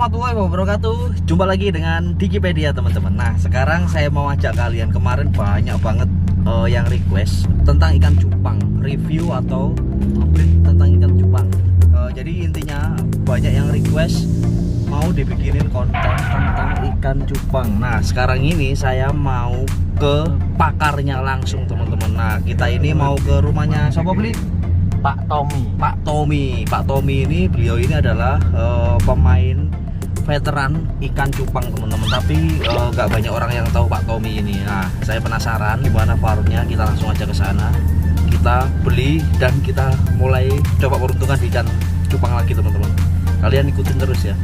warahmatullahi wabarakatuh. Jumpa lagi dengan Dikipedia teman-teman. Nah sekarang saya mau ajak kalian, kemarin banyak banget yang request tentang ikan cupang, review atau update tentang ikan cupang. Jadi intinya banyak yang request mau dibikinin konten tentang ikan cupang. Nah sekarang ini saya mau ke pakarnya langsung teman-teman. Nah kita ini mau ke rumahnya siapa beli? Pak Tommy. Pak Tommy ini, beliau ini adalah pemain veteran ikan cupang teman-teman. Tapi nggak banyak orang yang tahu Pak Tommy ini. Nah, saya penasaran gimana farmnya. Kita langsung aja ke sana. Kita beli dan kita mulai coba peruntungan di ikan cupang lagi teman-teman. Kalian ikutin terus ya.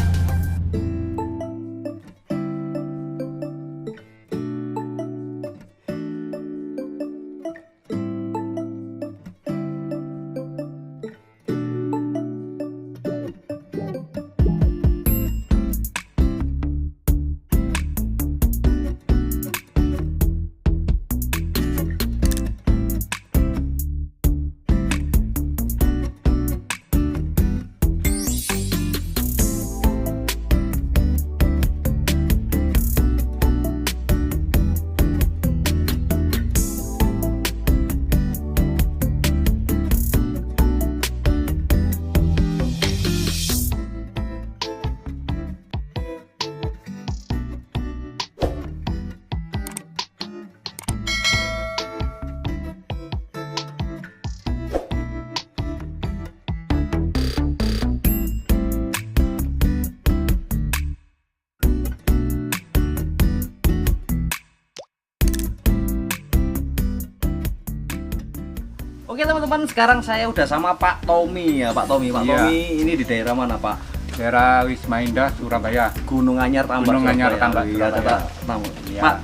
Oke teman-teman, sekarang saya udah sama Pak Tommy ya. Pak Tommy ini di daerah mana Pak? Daerah Wisma Indah, Surabaya. Gunung Anyar Tambak. Gunung Anyar Tambak, Iya, Surabaya. Ya. Pak,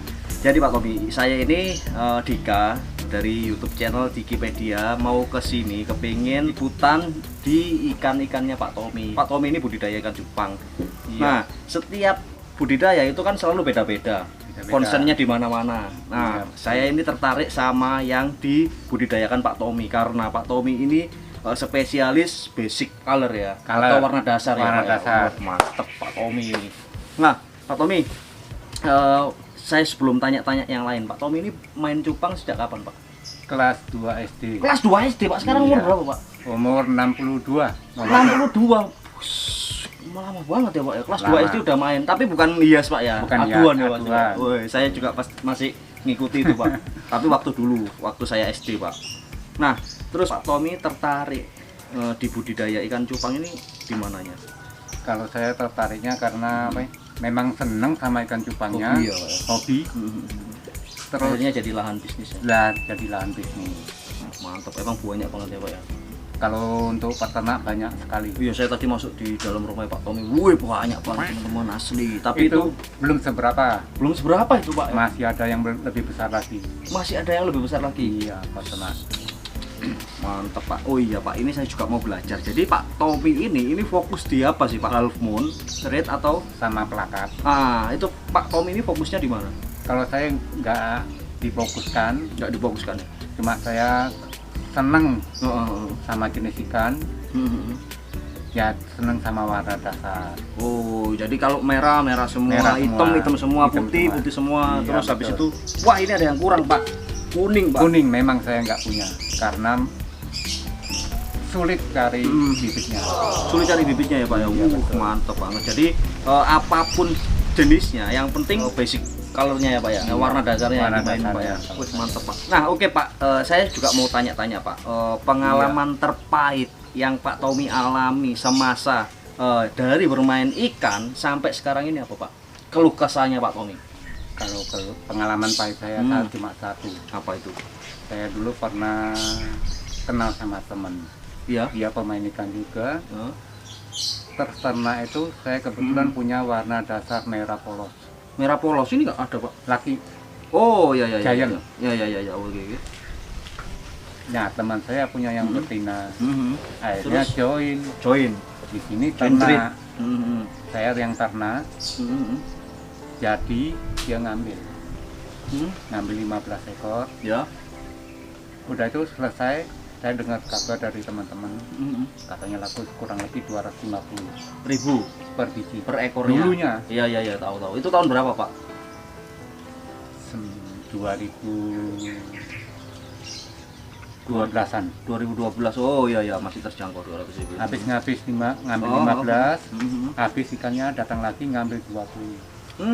jadi Pak Tommy, saya ini Dika dari YouTube channel Dikipedia mau ke sini kepingin liputan di ikan-ikannya Pak Tommy. Pak Tommy ini budidaya ikan cupang. Iya. Nah, setiap budidaya itu kan selalu beda-beda. Concernnya di mana-mana. Nah, saya ini tertarik sama yang dibudidayakan Pak Tommy karena Pak Tommy ini spesialis basic color ya, atau warna dasar warna ya. dasar. Oh, mantep Pak Tommy ini. Nah, Pak Tommy, saya sebelum tanya-tanya yang lain, Pak Tommy ini main cupang sejak kapan, Pak? Kelas 2 SD. Kelas 2 SD, Pak. Sekarang umur Iya. berapa, Pak? Umur 62. 62. Lama banget ya Pak ya, kelas 2 SD udah main, tapi bukan hias Pak ya, Bukan aduan hias, ya Pak. aduan. Woi, saya juga masih ngikuti itu Pak. Tapi waktu dulu, waktu saya SD Pak. Nah, terus Pak Tommy tertarik di budidaya ikan cupang ini di mananya? Kalau saya tertariknya karena apa ya? Memang seneng sama ikan cupangnya. Hobi ya, Pak ya? Hobi. Terus Akhirnya jadi lahan bisnis ya. lah jadi lahan bisnis. Mantap, emang banyak banget ya Pak ya. Kalau untuk peternak banyak sekali. Iya, saya tadi masuk di dalam rumah Pak Tommy. Wih, banyak banget teman-teman asli. Tapi Itu belum seberapa. belum seberapa itu Pak ya? Masih ada yang lebih besar lagi. Masih ada yang lebih besar lagi. Iya, peternak. Mantap Pak. Oh iya Pak, ini saya juga mau belajar. Jadi Pak Tommy ini fokus di apa sih Pak? Half moon, red atau? Sama pelakat. Ah, itu Pak Tommy ini fokusnya di mana? Kalau saya nggak difokuskan, Nggak difokuskan ya? cuma saya seneng Oh, sama jenis ikan, ya seneng sama warna dasar. oh, jadi kalau merah semua, Merah hitam semua. semua, Hitam putih semua. semua. Iya, Terus habis itu, betul. wah ini ada yang kurang Pak. Kuning Pak. Kuning memang saya nggak punya karena sulit cari bibitnya. Sulit cari bibitnya ya Pak ya. Iya, betul. Mantap banget. Jadi apapun jenisnya, yang penting basic colornya ya Pak ya, warna dasarnya Warna yang dimainin Pak ya. dasarnya. Wih, mantap Pak. Nah oke Pak, saya juga mau tanya-tanya Pak, pengalaman terpahit yang Pak Tommy alami semasa dari bermain ikan sampai sekarang ini apa Pak? Keluh kesahnya Pak Tommy? Kalau pengalaman pahit saya cuma satu. Apa itu? Saya dulu pernah kenal sama temen, Iya. dia pemain ikan juga. Terternak itu saya kebetulan punya warna dasar merah polos. Merah polos ini nggak ada Pak? Laki. Oh ya ya ya. Giant. Ya oke. Nah teman saya punya yang betina. Akhirnya Terus? join di sini ternak. Saya yang ternak. Jadi dia ngambil 15 ekor. Ya. Udah itu selesai saya dengar kabar dari teman-teman Mm-mm. katanya laku kurang lebih 250 Ribu per biji per ekornya. dulunya. Iya, tahu. Itu tahun berapa, Pak? 2012an. 2012. Oh iya, masih terjangkau 200 ribu. Habis ngambil Oh, 15, Mhm. habis ikannya datang lagi ngambil 20. Saya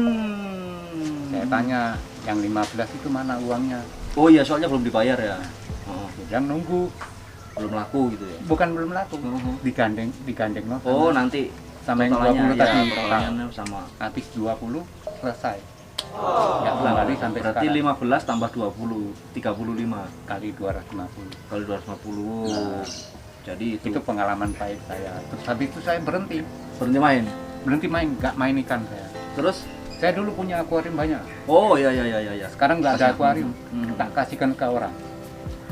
Hmm. tanya, yang 15 itu mana uangnya? Oh iya, soalnya belum dibayar ya. Oh, Dia bilang nunggu, belum laku gitu ya. bukan belum laku, Mhm. digandeng no, Oh, nanti sama yang totalannya, 20 tadi. ya, totalannya sama. Habis 20 selesai. Nggak kembali sampai Berarti sekarang. 15 tambah 20, 35 Kali 250. kali 250. Nah. Jadi Itu pengalaman pahit saya. Terus habis itu saya berhenti berhenti main. nggak main ikan saya. Terus Saya dulu punya akuarium banyak. oh iya. Sekarang nggak ada Kasih- akuarium. Hmm. Tak kasihkan ke orang.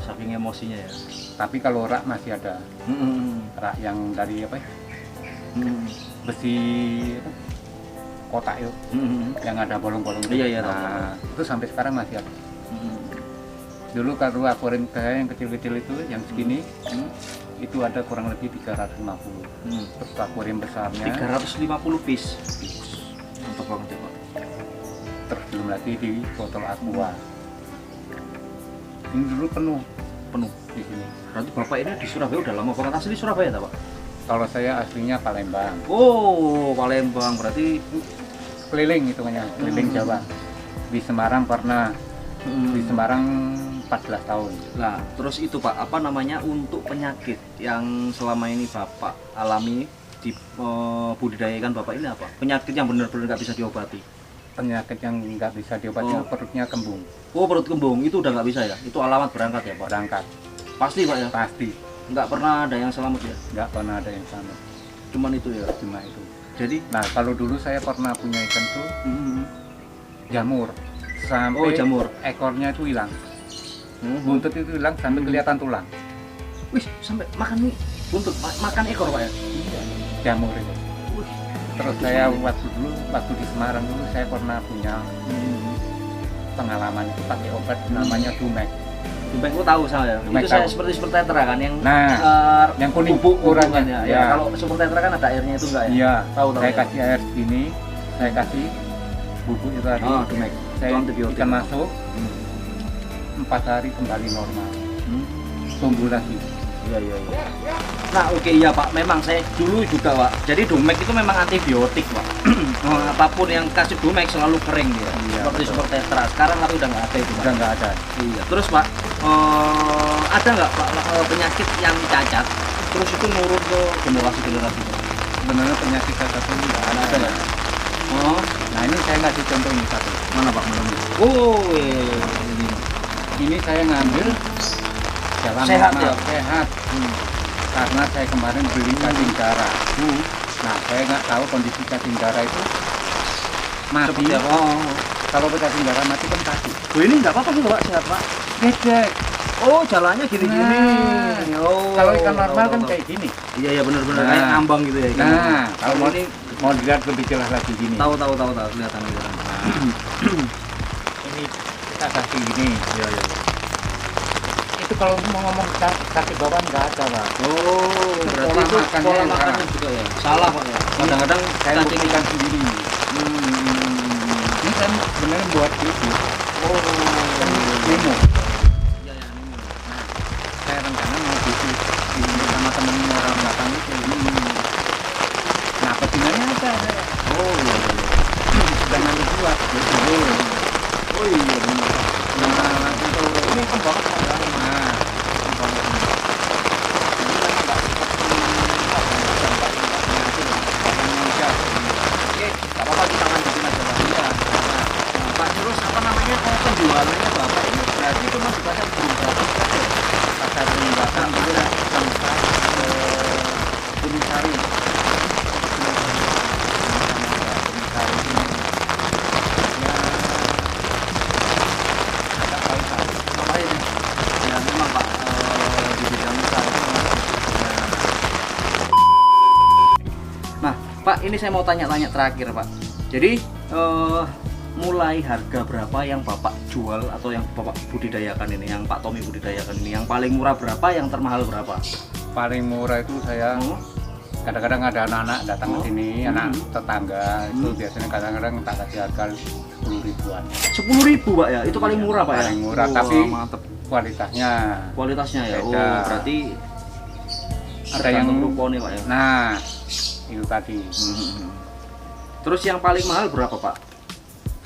Saking emosinya ya. Tapi kalau rak masih ada. Hmm. Rak yang dari apa ya? Hmm. Besi apa? Kotak itu. Hmm. Yang ada bolong-bolong. Iya, tahu. Nah, itu sampai sekarang masih ada. Hmm. Dulu kalau akuarium saya yang kecil-kecil itu, yang segini, itu ada kurang lebih 350. Hmm. Terus akuarium besarnya, 350 piece. Mantap banget ya, Pak. terus belum lagi di botol aqua. Ini dulu penuh Penuh. di sini. Berarti Bapak ini di Surabaya udah lama banget, asli Surabaya tak, Pak? Kalau saya aslinya Palembang, Oh, Palembang berarti. keliling hitungannya, keliling Jawa. Di Semarang pernah, di Semarang 14 tahun. Nah, terus itu Pak, apa namanya untuk penyakit yang selama ini Bapak alami di budidayakan Bapak ini apa? Penyakit yang benar-benar nggak bisa diobati. Penyakit yang nggak bisa diobati, Oh. perutnya kembung, Oh, perut kembung itu udah nggak bisa ya? Itu alamat berangkat ya Pak? berangkat. Pasti Pak ya? Pasti, Nggak pernah ada yang selamat ya? nggak pernah ada yang sama. Cuman itu ya. Cuma itu. Jadi, Nah, kalau dulu saya pernah punya ikan tuh jamur. Sampai Oh, jamur. ekornya itu hilang. Buntut itu hilang sampai kelihatan tulang. Wih, sampai makan nih buntut, makan ekor Pak ya? Jamur itu. Wih, Terus saya waktu di Semarang dulu saya pernah punya pengalaman itu pakai obat namanya Dumek. Dumek aku tahu saya. Dumek Itu saya tahu. seperti super tetra kan yang Nah, yang kuning bubuk ukurannya. ya. Ya. Kalau super tetra kan ada airnya itu enggak ya? Iya, Tahu saya ya. kasih air segini, saya kasih bubuk itu tadi. Oh, Dumek. Saya Itu antibiotik. ikan masuk 4 hari kembali normal, Hmm. tumbuh lagi. Iya. Nah, oke ya Pak, memang saya dulu juga Pak. Jadi Dumek itu memang antibiotik Pak. Apapun yang kasih Dumek selalu kering dia. Iya, Seperti betul. super tetra. Sekarang tapi udah nggak ada itu Pak. Udah nggak ada. Iya. Terus Pak, ada nggak Pak penyakit yang cacat? Terus itu nurun ke generasi-generasi Pak? Sebenarnya penyakit cacat ini nggak ada. Ada ya? Oh, Nah, ini saya ngasih contoh ini satu. mana Pak? Mana? Oh, iya. Ini. Ini saya ngambil jalan Sehat normal, ya? sehat. Karena saya kemarin beli cacing darah. Nah, saya nggak tahu kondisi cacing darah itu mati. Seperti apa? Oh. Kalau cacing darah mati kan kaki. Oh, ini nggak apa-apa sih Pak, sehat Pak. Gedek. Oh, jalannya gini-gini. Nah, Oh. Kalau ikan normal tahu, kan tahu. kayak gini. Iya benar-benar Nah. kayak ngambang gitu ya. ikan. Nah, kalau mau ini mau dilihat lebih jelas lagi gini. tahu kelihatan. Ini kita kasih gini. Iya. Itu kalau mau ngomong sakit bawaan nggak ada, Pak. Oh, berarti pola itu makannya pola yang makannya salah. juga ya. Salah Pak ya. Kadang-kadang Saya cacing buktikan sendiri. Ini saya beneran buat gitu. Oh. Demo. Iya. Saya rencana mau bisnis sama temen orang belakang itu. Nah, petingannya ada. Oh iya. Sudah nanti buat. Oh iya benar. Nah, langsung tuh. Ini kan banget Pak ya. Nah, Oke, nggak apa-apa kita lanjutin aja Pak. Iya. Nah, Pak terus apa namanya penjualannya Bapak ini berarti cuma di pasar Gunung Batu saja. pasar Gunung Gitu ya. sampai ke Gunung Sari. Apa ini? Ya memang Pak di bidang usaha itu memang Nah Pak ini saya mau tanya-tanya terakhir Pak. Jadi mulai harga berapa yang Bapak jual atau yang Bapak budidayakan ini, yang Pak Tommy budidayakan ini, yang paling murah berapa, yang termahal berapa? Paling murah itu saya kadang-kadang ada anak-anak datang ke sini, anak tetangga itu biasanya kadang-kadang tak kasih harga 10 ribuan. 10.000 Pak ya, itu paling murah Pak ya? Paling murah, Wah, tapi mantep. kualitasnya Ya. Oh, beda. berarti ada yang ruko nih Pak ya? nah itu tadi. Terus yang paling mahal berapa Pak?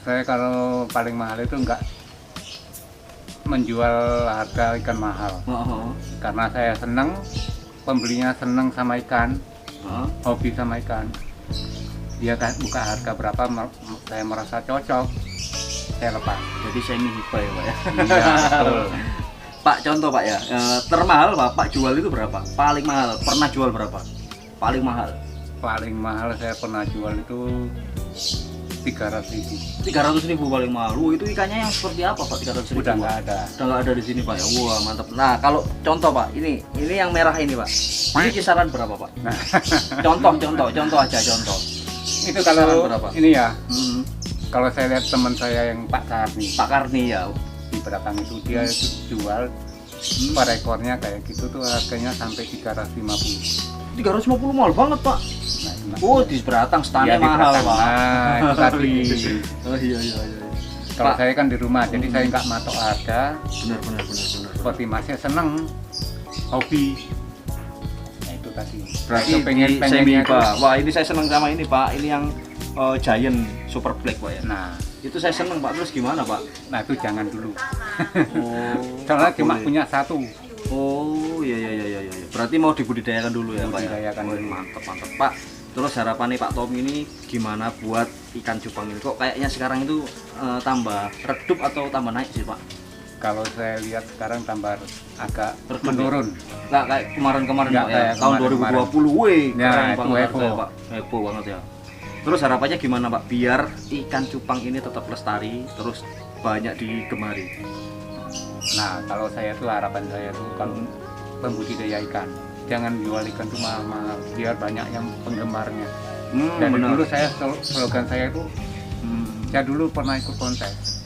Saya kalau paling mahal itu enggak menjual harga ikan mahal, karena saya senang, pembelinya senang sama ikan, hobi sama ikan. Dia kan buka harga berapa, saya merasa cocok, saya lepas. Jadi semi hibah ya Pak ya? Iya, betul. Pak, contoh Pak ya, termahal Bapak jual itu berapa? Paling mahal, pernah jual berapa? Paling mahal? Paling mahal saya pernah jual itu 300.000. 300.000 paling mahal. Itu ikannya yang seperti apa Pak? 300.000? Udah nggak ada. Udah nggak ada di sini Pak ya? Wah mantap. Nah kalau contoh Pak, ini yang merah ini Pak, ini kisaran berapa Pak? Nah, Contoh aja contoh. itu kalau berapa? ini ya, kalau saya lihat teman saya yang Pak Karni, Pak Karni ya. di belakang itu dia itu jual per ekornya kayak gitu tuh harganya sampai 350. 350 mahal banget Pak. Nah, Oh di Beratang standnya iya, di mahal Beratang. Pak. Nah, itu tadi. Oh iya. Kalau Pak. saya kan di rumah, jadi saya nggak matok harga. Benar. Seperti masnya seneng, hobi. Nah itu tadi. Berarti Saya pengennya Pak. Wah ini saya senang sama ini Pak. Ini yang Giant Super Black Pak ya. Nah Itu saya senang Pak. Terus gimana Pak? itu jangan dulu. Oh. Soalnya cuma boleh. punya satu. Oh iya. Berarti mau dibudidayakan dulu ya Pak. Budidayakan Ya? dulu. Mantap Pak. Terus harapannya Pak Tommy ini gimana buat ikan cupang ini? Kok kayaknya sekarang itu tambah redup atau tambah naik sih Pak? Kalau saya lihat sekarang tambah agak Redup, menurun. Nggak kayak kemarin Nggak Pak ya. kayak Tahun kemarin-kemarin. 2020 weh. Ya, Keren itu banget heboh. harganya, Pak. Heboh banget ya. Terus harapannya gimana Pak? Biar ikan cupang ini tetap lestari, terus banyak digemari. Nah kalau saya tuh harapan saya tuh kalau pembudidaya ikan jangan jual ikan tuh mahal-mahal biar banyak yang penggemarnya. Dan benar. dulu saya slogan saya itu saya dulu pernah ikut kontes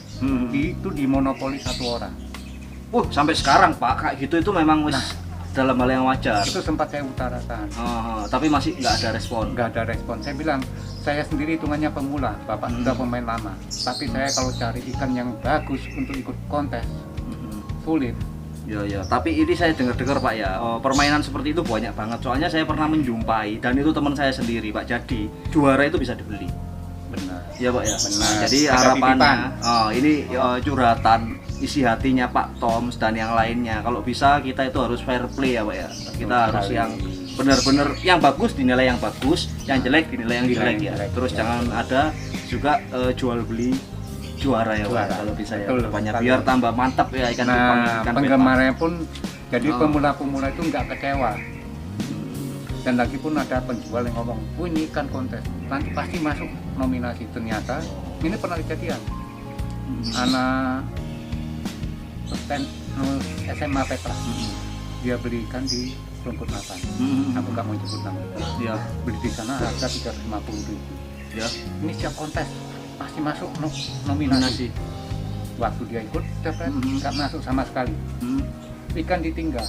itu dimonopoli satu orang. Sampai sekarang Pak, kayak gitu itu memang wis dalam hal yang wajar. Itu sempat saya utarakan, Tapi masih nggak ada respon. nggak ada respon. Saya bilang saya sendiri hitungannya pemula, bapak sudah pemain lama, tapi saya kalau cari ikan yang bagus untuk ikut kontes sulit. Ya. Tapi ini saya dengar Pak ya, permainan seperti itu banyak banget. Soalnya saya pernah menjumpai dan itu teman saya sendiri Pak. Jadi juara itu bisa dibeli. Benar. Ya Pak ya. Benar. Jadi Ada harapannya, titipan. ini curhatan isi hatinya Pak Toms dan yang lainnya. Kalau bisa kita itu harus fair play ya Pak ya. Kita harus sekali. yang benar-benar yang bagus dinilai yang bagus, yang jelek dinilai yang jelek ya. jelek, Terus ya. jangan ada juga jual beli juara ya Pak. Juara. Kalau bisa ya. Betul, Depannya sekali. biar tambah mantap ya ikan cupang, Nah, ikan penggemarnya pun jadi Oh. pemula-pemula itu nggak kecewa. Dan lagi pun ada penjual yang ngomong, ini ikan kontes, nanti pasti masuk nominasi. Ternyata ini pernah kejadian. Anak SMA Petra, dia beli ikan di Rumput Napan. Aku nggak mau sebut nama. Ya, Beli di sana harga 350.000. ya. Ini siap kontes, pasti masuk nominasi. Waktu dia ikut, nggak masuk sama sekali. Ikan ditinggal,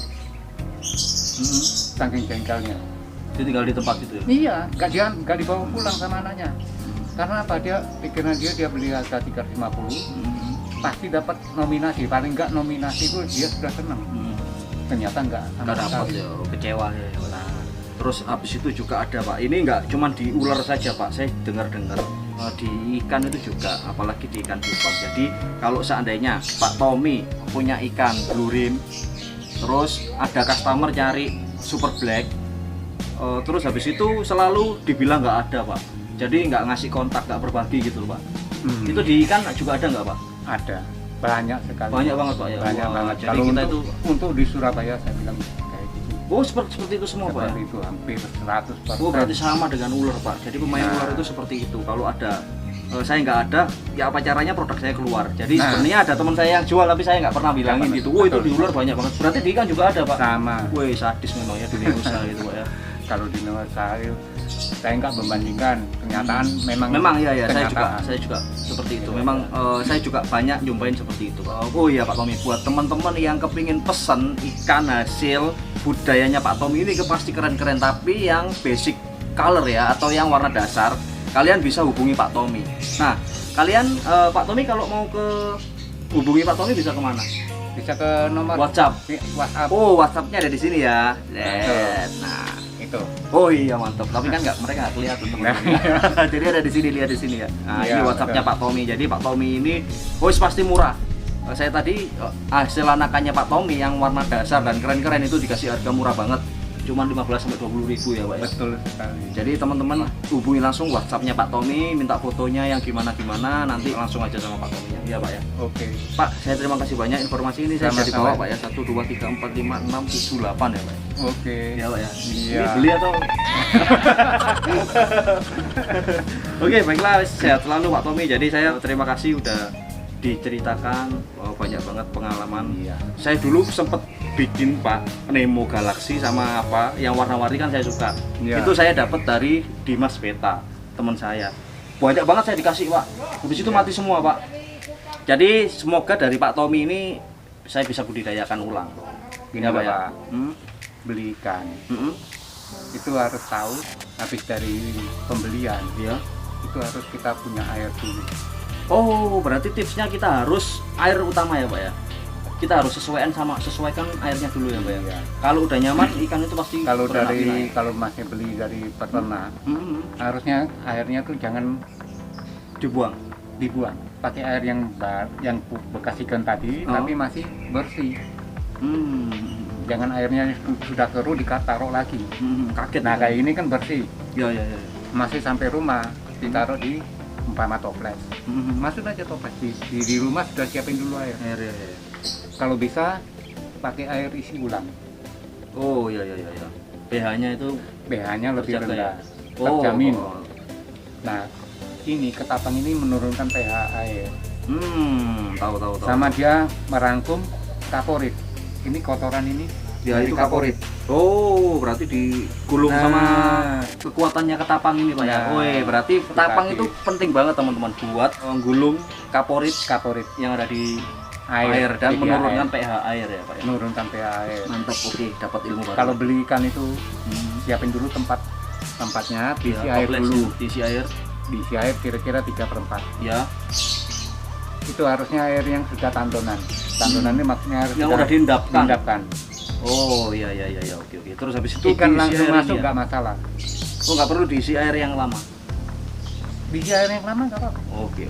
saking jengkelnya. Dia tinggal di tempat itu ya. Iya, nggak dibawa pulang sama anaknya. Karena apa? Dia pikiran dia beli harga 350, pasti dapat nominasi. Paling nggak nominasi itu dia sudah senang. Ternyata nggak sama Nggak dapat sekali. ya, kecewa ya. Nah, terus habis itu juga ada Pak. Ini nggak cuma di ular saja Pak. Saya dengar-dengar di ikan itu juga, apalagi di ikan cupang. Jadi kalau seandainya Pak Tommy punya ikan blue rim, terus ada customer cari super black, terus habis itu selalu dibilang nggak ada Pak. Jadi nggak ngasih kontak, nggak berbagi gitu loh Pak. Itu di ikan juga ada nggak Pak? Ada, banyak sekali. Banyak banget Pak ya. Banyak Wah, banget. Jadi Kalau kita untuk di Surabaya saya bilang kayak gitu. Oh seperti itu semua Pak ya? Seperti itu hampir 100%. Oh berarti sama dengan ular Pak. Jadi pemain Nah. ular itu seperti itu. Kalau ada saya nggak ada, ya apa caranya produk saya keluar. Jadi Nah. sebenarnya ada teman saya yang jual tapi saya nggak pernah bilangin Nggak gitu. pernah. Oh itu Betul. di ular banyak banget. Berarti di ikan juga ada Pak. Sama. Wih sadis memang ya dunia usaha gitu Pak ya. Kalau di Nusa itu saya nggak membandingkan, kenyataan Memang iya ya, kenyataan. saya juga seperti itu. Memang saya juga banyak nyobain seperti itu. Oh iya Pak Tommy, buat teman-teman yang kepingin pesen ikan hasil budayanya Pak Tommy ini pasti keren-keren, tapi yang basic color ya atau yang warna dasar, kalian bisa hubungi Pak Tommy. Nah, kalian Pak Tommy kalau mau hubungi Pak Tommy bisa kemana? Bisa ke nomor WhatsApp. WhatsApp. Oh, WhatsAppnya ada di sini ya. Nah, Itu. oh iya mantap. Tapi kan mereka nggak kelihatan teman-teman. Jadi ada di sini, lihat di sini ya. Nah, Iya, ini WhatsAppnya Pak Tommy. Jadi Pak Tommy ini, pasti murah. Saya tadi hasil anakannya Pak Tommy yang warna dasar dan keren-keren itu dikasih harga murah banget. Cuma 15-20 ribu ya Pak ya. Betul sekali. Jadi teman-teman hubungi langsung WhatsAppnya Pak Tommy, minta fotonya yang gimana-gimana, nanti langsung aja sama Pak Tommy. Iya Pak ya. Oke. Pak, saya terima kasih banyak informasi ini. Saya jadi Sama-sama. bawa Pak ya. 1, 2, 3, 4, 5, 6, 7, 8 ya Pak. Oke. Iya Pak ya. Iya. Ini beli atau? Oke, baiklah, sehat selalu Pak Tommy. Jadi saya terima kasih udah diceritakan banyak banget pengalaman. Iya. Saya dulu sempet bikin Pak Nemo Galaxy sama apa yang warna-warni kan saya suka. Iya. Itu saya dapat dari Dimas Beta, teman saya. Banyak banget saya dikasih Pak. Habis itu mati semua Pak. Jadi semoga dari Pak Tommy ini saya bisa budidayakan ulang. Gini Ya, Pak, ya? Pak, beli ikan Mm-mm. itu harus tahu habis dari pembelian Ya. itu harus kita punya air dulu. Oh, berarti tipsnya kita harus air utama ya Pak ya? Kita harus sesuaikan airnya dulu ya Pak ya? Iya. Kalau udah nyaman ikan itu pasti Kalau berenak-enak ya? kalau masih beli dari peternak, Mm-mm. harusnya airnya tuh jangan Dibuang. dibuang. Pakai air yang bekas ikan tadi, Oh. tapi masih bersih. Hmm. Jangan airnya sudah keruh taruh lagi. Kaget. Nah ya? kayak ini kan bersih, Ya ya ya. masih sampai rumah ditaruh di umpama toples. Masuk aja toples di rumah sudah siapin dulu air. Air ya, ya. Kalau bisa pakai air isi ulang, Oh ya ya ya ya. pH-nya itu pH-nya lebih terjaga ya? rendah, terjamin. Oh. Nah ini ketapang ini menurunkan pH air, Tahu. sama dia merangkum kaporit. Ini kotoran ini Ya dari itu kaporit. Oh, berarti digulung Nah. sama kekuatannya ketapang ini Pak ya. Nah, Woi, berarti ketapang dikasih. itu penting banget teman-teman buat menggulung kaporit Kaporit yang ada di air dan jadi menurunkan air. pH air ya Pak ya. Menurunkan pH air. Mantap, oke, dapat ilmu baru. Kalau beli ikan itu Hmm. siapin dulu tempatnya, diisi Ya, air toples dulu, itu, diisi air diisi air kira-kira 3/4. ya. Itu harusnya air yang sudah tandonan. Tandonan ini maksudnya harus Yang sudah udah diendapkan. diendapkan. Oh iya oke. Terus habis itu Ikan diisi langsung air masuk ini ya? nggak masalah. Oh, nggak perlu diisi air yang lama. Diisi air yang lama nggak apa-apa. Oke.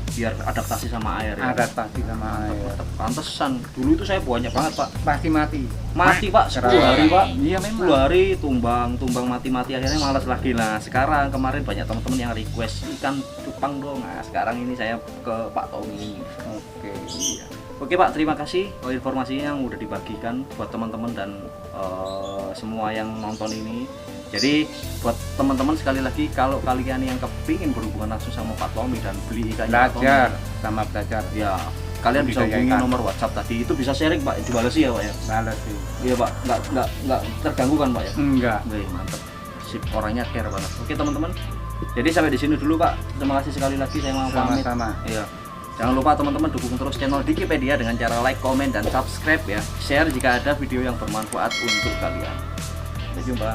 Biar adaptasi sama air ya. Adaptasi sama air. Mantap. Pantesan dulu itu saya banyak banget Pak. Pasti mati. Mati Pak, 10 Keras. hari Pak. Iya 10 memang. hari tumbang mati akhirnya malas lagi. Nah sekarang kemarin banyak teman-teman yang request ikan cupang dong. Nah sekarang ini saya ke Pak Tommy. Oke. Iya. Oke Pak, terima kasih informasinya yang udah dibagikan buat teman-teman dan semua yang nonton ini. Jadi buat teman-teman sekali lagi, kalau kalian yang kepingin berhubungan langsung sama Pak Tommy dan beli ikan Belajar sama belajar. ya kalian bisa Budidaya hubungi ikan. nomor WhatsApp tadi. Itu bisa sharing Pak, dibalesi ya Pak ya. Balas sih. Iya Pak, nggak terganggu kan Pak ya? Enggak. Wih, mantap. Sip, orangnya care banget. Oke teman-teman. Jadi sampai di sini dulu Pak. Terima kasih sekali lagi, saya mau pamit. Sama-sama. Iya. Jangan lupa teman-teman dukung terus channel Dikipedia dengan cara like, komen, dan subscribe ya. Share jika ada video yang bermanfaat untuk kalian. Sampai jumpa.